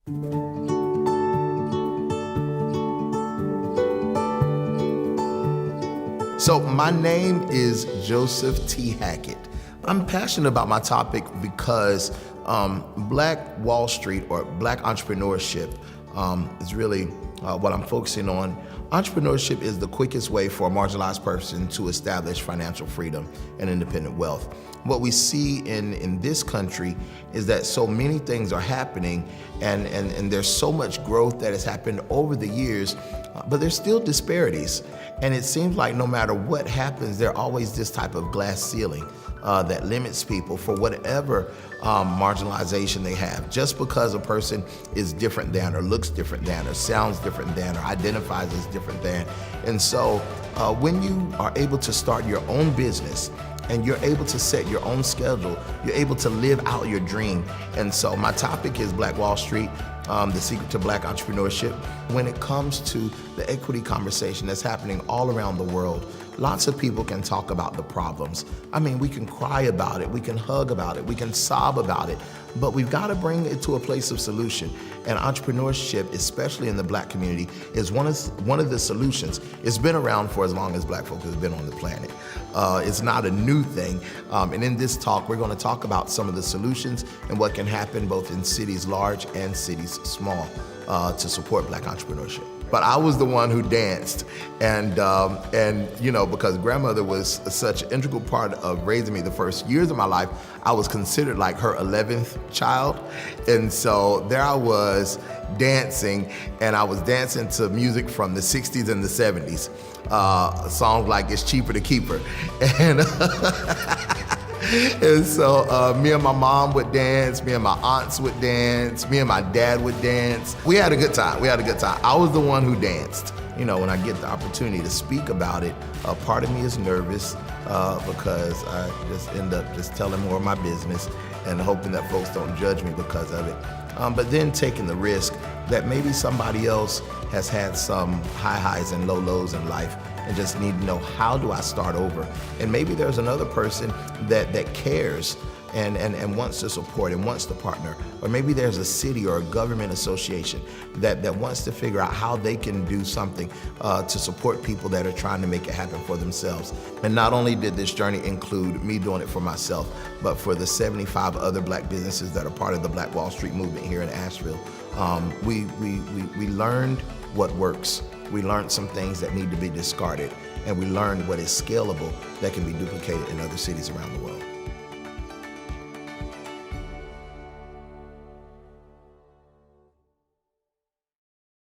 So my name is Joseph T. Hackett. I'm passionate about my topic because Black Wall Street or Black entrepreneurship is really what I'm focusing on. Entrepreneurship is the quickest way for a marginalized person to establish financial freedom and independent wealth. What we see in this country is that so many things are happening and there's so much growth that has happened over the years, but there's still disparities. And it seems like no matter what happens, there's always this type of glass ceiling that limits people for whatever marginalization they have. Just because a person is different than, or looks different than, or sounds different than, or identifies as different than. And so when you are able to start your own business, and you're able to set your own schedule, you're able to live out your dream. And so my topic is Black Wall Street, the secret to Black entrepreneurship. When it comes to the equity conversation that's happening all around the world, lots of people can talk about the problems. I mean, we can cry about it, we can hug about it, we can sob about it, but we've got to bring it to a place of solution. And entrepreneurship, especially in the Black community, is one of the solutions. It's been around for as long as Black folk have been on the planet. It's not a new thing. And in this talk, we're going to talk about some of the solutions and what can happen both in cities large and cities small to support Black entrepreneurship. But I was the one who danced, and you know, because grandmother was such an integral part of raising me the first years of my life, I was considered like her 11th child. And so there I was dancing, and I was dancing to music from the 60s and the 70s. Songs like It's Cheaper to Keep Her. And so me and my mom would dance, me and my aunts would dance, me and my dad would dance. We had a good time, I was the one who danced. You know, when I get the opportunity to speak about it, part of me is nervous because I just end up just telling more of my business and hoping that folks don't judge me because of it. But then taking the risk that maybe somebody else has had some high highs and low lows in life and just need to know, how do I start over? And maybe there's another person that cares and wants to support and wants to partner. Or maybe there's a city or a government association that wants to figure out how they can do something to support people that are trying to make it happen for themselves. And not only did this journey include me doing it for myself, but for the 75 other Black businesses that are part of the Black Wall Street movement here in Asheville, we learned what works. We learned some things that need to be discarded, and we learned what is scalable that can be duplicated in other cities around the world.